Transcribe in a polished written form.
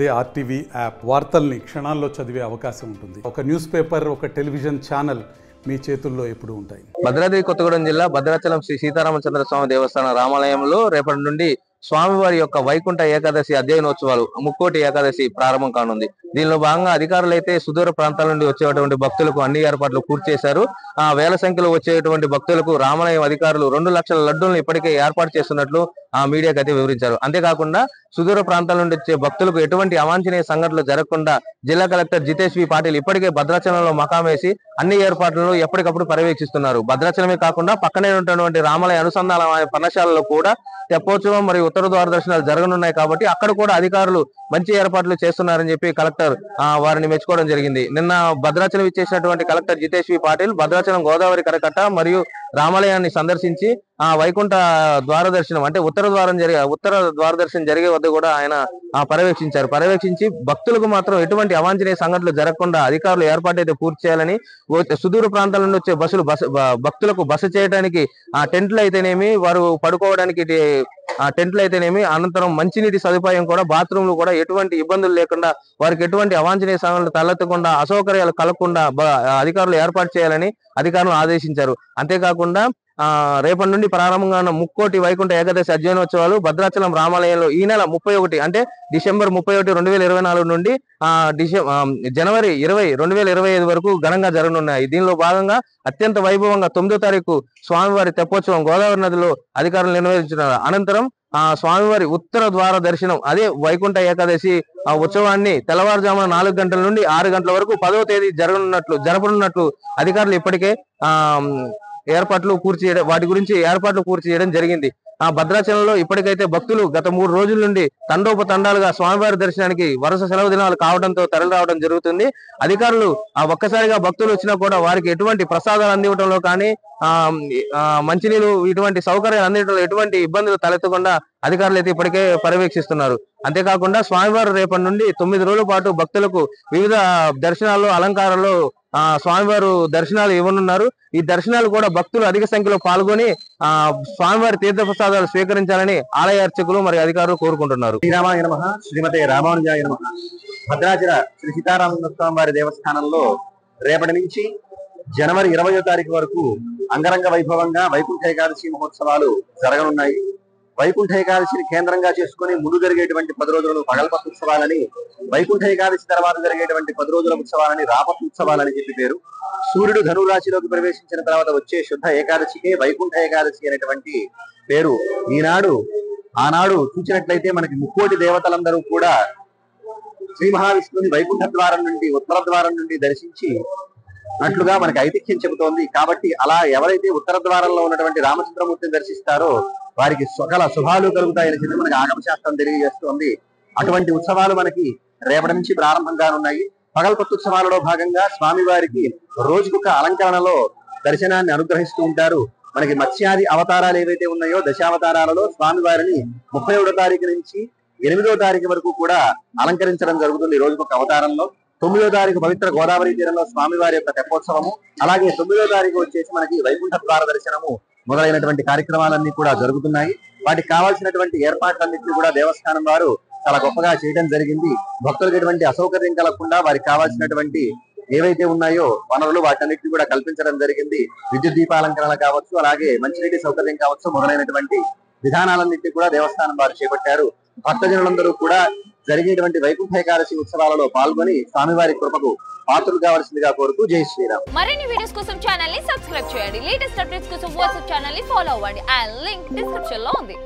అదే RTV app వార్తల్ని క్షణాల్లో చదివే అవకాశం ఉంటుంది. ఒక న్యూస్ పేపర్, ఒక టెలివిజన్ ఛానల్ మీ చేతుల్లో ఎప్పుడూ ఉంటాయి. భద్రాద్రి కొత్తగూడెం జిల్లా భద్రాచలం శ్రీ సీతారామచంద్ర స్వామి దేవస్థాన రామాలయంలో రేపటి నుండి స్వామివారి యొక్క వైకుంఠ ఏకాదశి అధ్యయనోత్సవాలు ముక్కోటి ఏకాదశి ప్రారంభం కానుంది. దీనిలో భాగంగా అధికారులు అయితే సుదూర ప్రాంతాల నుండి వచ్చేటువంటి భక్తులకు అన్ని ఏర్పాట్లు పూర్తి చేశారు. వేల సంఖ్యలో వచ్చేటువంటి భక్తులకు రామాలయం అధికారులు 2 లక్షల లడ్డూలను ఇప్పటికే ఏర్పాటు చేస్తున్నట్లు మీడియాకి అయితే వివరించారు. అంతేకాకుండా సుదూర ప్రాంతాల నుండి వచ్చే భక్తులకు ఎటువంటి అవాంఛనీయ సంఘటనలు జరగకుండా జిల్లా కలెక్టర్ జితేష్ వి పాటిల్ ఇప్పటికే భద్రాచలంలో మకామేసి అన్ని ఏర్పాట్లను ఎప్పటికప్పుడు పర్యవేక్షిస్తున్నారు. భద్రాచలమే కాకుండా పక్కనే ఉన్నటువంటి రామాలయ అనుసంధాన పర్ణశాలలో కూడా తెప్పోత్సవం మరియు ఉత్తర ద్వార దర్శనాలు జరగనున్నాయి. కాబట్టి అక్కడ కూడా అధికారులు మంచి ఏర్పాట్లు చేస్తున్నారని చెప్పి కలెక్టర్ వారిని మెచ్చుకోవడం జరిగింది. నిన్న భద్రాచలం ఇచ్చేసినటువంటి కలెక్టర్ జితేష్ వి పాటిల్ భద్రాచలం గోదావరి కరకట్ట మరియు రామాలయాన్ని సందర్శించి వైకుంఠ ద్వార దర్శనం అంటే ఉత్తర ద్వార దర్శనం జరిగే వద్ద కూడా ఆయన పర్యవేక్షించి భక్తులకు మాత్రం ఎటువంటి అవాంఛనీయ సంఘటనలు జరగకుండా అధికారులు ఏర్పాటు అయితే పూర్తి చేయాలని, సుదూర ప్రాంతాల నుండి వచ్చే భక్తులకు బస చేయడానికి టెంట్లు అయితేనేమి, వారు పడుకోవడానికి టెంట్లు అయితేనేమి, అనంతరం మంచినీటి సదుపాయం కూడా, బాత్రూమ్లు కూడా ఎటువంటి ఇబ్బందులు లేకుండా వారికి ఎటువంటి అవాంఛనీయ సంఘటనలు తలెత్తకుండా అసౌకర్యాలు కలగకుండా అధికారులు ఏర్పాటు చేయాలని అధికారులు ఆదేశించారు. అంతేకాకుండా రేపటి నుండి ప్రారంభంగా ఉన్న ముక్కోటి వైకుంఠ ఏకాదశి అధ్యయనోత్సవాలు భద్రాచలం రామాలయంలో ఈ నెల 31 అంటే డిసెంబర్ 31, 2024 నుండి జనవరి 20, 2025 వరకు ఘనంగా జరగనున్నాయి. దీనిలో భాగంగా అత్యంత వైభవంగా 9వ తారీఖు స్వామివారి తెప్పోత్సవం గోదావరి నదిలో అధికారులు నిర్వహించున్నారు. అనంతరం స్వామివారి ఉత్తర ద్వార దర్శనం అదే వైకుంఠ ఏకాదశి ఉత్సవాన్ని తెల్లవారుజామున 4 గంటల నుండి 6 గంటల వరకు 10వ తేదీ జరపనున్నట్లు అధికారులు ఇప్పటికే వాటి గురించి ఏర్పాట్లు పూర్తి చేయడం జరిగింది. భద్రాచలంలో ఇప్పటికైతే భక్తులు గత 3 రోజుల నుండి తండోపతండాలుగా స్వామివారి దర్శనానికి వరుస సెలవు దినాలు కావడంతో తరలి రావడం జరుగుతుంది. అధికారులు ఒక్కసారిగా భక్తులు వచ్చినా కూడా వారికి ఎటువంటి ప్రసాదాలు అందివ్వడంలో కానీ మంచినీళ్ళు ఇటువంటి సౌకర్యాలు అందించడంలో ఎటువంటి ఇబ్బందులు తలెత్తకుండా అధికారులు అయితే ఇప్పటికే పర్యవేక్షిస్తున్నారు. అంతేకాకుండా స్వామివారు రేపటి నుండి 9 రోజుల పాటు భక్తులకు వివిధ దర్శనాల్లో అలంకారాల్లో స్వామివారు దర్శనాలు ఇవ్వనున్నారు. ఈ దర్శనాలు కూడా భక్తులు అధిక సంఖ్యలో పాల్గొని స్వామివారి తీర్థ ప్రసాదాలు స్వీకరించాలని ఆలయ అర్చకులు మరియు అధికారులు కోరుకుంటున్నారు. శ్రీరామాయ నమః, శ్రీమతే రామానుజాయ నమః. భద్రాచల శ్రీ సీతారామచంద్ర స్వామి వారి దేవస్థానంలో రేపటి నుంచి జనవరి 20వ తారీఖు వరకు అంగరంగ వైభవంగా వైకుంఠ ఏకాదశి మహోత్సవాలు జరగనున్నాయి. వైకుంఠ ఏకాదశిని కేంద్రంగా చేసుకుని ముందు జరిగేటువంటి 10 రోజులను పగల్పత్తు ఉత్సవాలని, వైకుంఠ ఏకాదశి తర్వాత జరిగేటువంటి 10 రోజుల ఉత్సవాలని రాపత్తు ఉత్సవాలని చెప్పి పేరు. సూర్యుడు ధనురాశిలోకి ప్రవేశించిన తర్వాత వచ్చే శుద్ధ ఏకాదశికే వైకుంఠ ఏకాదశి అనేటువంటి పేరు. ఆనాడు చూసినట్లయితే మనకి ముక్కోటి దేవతలందరూ కూడా శ్రీ మహావిష్ణువుని వైకుంఠ ద్వారం నుండి ఉత్తర ద్వారం నుండి దర్శించి అట్లుగా మనకి ఐతిహ్యం చెబుతోంది. కాబట్టి అలా ఎవరైతే ఉత్తర ద్వారంలో ఉన్నటువంటి రామచంద్రమూర్తిని దర్శిస్తారో వారికి సకల శుభాలు కలుగుతాయని చెప్పి మనకి ఆగమశాస్త్రం తెలియజేస్తోంది. అటువంటి ఉత్సవాలు మనకి రేపటి నుంచి ప్రారంభంగానున్నాయి. పగల్పత్తు ఉత్సవాలలో భాగంగా స్వామివారికి రోజుకొక అలంకరణలో దర్శనాన్ని అనుగ్రహిస్తూ ఉంటారు. మనకి మత్స్యాది అవతారాలు ఏవైతే ఉన్నాయో దశావతారాలలో స్వామివారిని 31వ తారీఖు నుంచి 8వ తారీఖు వరకు కూడా అలంకరించడం జరుగుతుంది. రోజుకొక అవతారంలో 9వ తారీఖు పవిత్ర గోదావరి తీరంలో స్వామివారి యొక్క తెప్పోత్సవము, అలాగే 9వ తారీఖు వచ్చేసి మనకి వైకుంఠ ద్వార దర్శనము మొదలైనటువంటి కార్యక్రమాలన్నీ కూడా జరుగుతున్నాయి. వాటికి కావాల్సినటువంటి ఏర్పాట్లన్నింటినీ కూడా దేవస్థానం వారు చాలా గొప్పగా చేయడం జరిగింది. భక్తులకు ఎటువంటి అసౌకర్యం కలగకుండా వారికి కావాల్సినటువంటి ఏవైతే ఉన్నాయో వనరులు వాటన్నిటిని కూడా కల్పించడం జరిగింది. విద్యుత్ దీపాలంకరణ కావచ్చు, అలాగే మంచినీటి సౌకర్యం కావచ్చు, మొదలైనటువంటి విధానాలన్నింటినీ కూడా దేవస్థానం వారు చేపట్టారు. భక్తజనులందరూ కూడా జరిగేటువంటి వైకుంఠ ఏకాదశి ఉత్సవాలలో పాల్గొని స్వామివారి కృపకు పాత్రలు కావాల్సిందిగా కోరుతూ జై శ్రీరామ్. మరిన్ని వీడియోస్ కోసం ఛానల్ ని సబ్స్క్రైబ్ చేయండి. లేటెస్ట్ అప్డేట్స్ కోసం వాట్సాప్ ఛానల్ ని ఫాలో అవ్వండి. ఆ లింక్ డిస్క్రిప్షన్ లో ఉంది.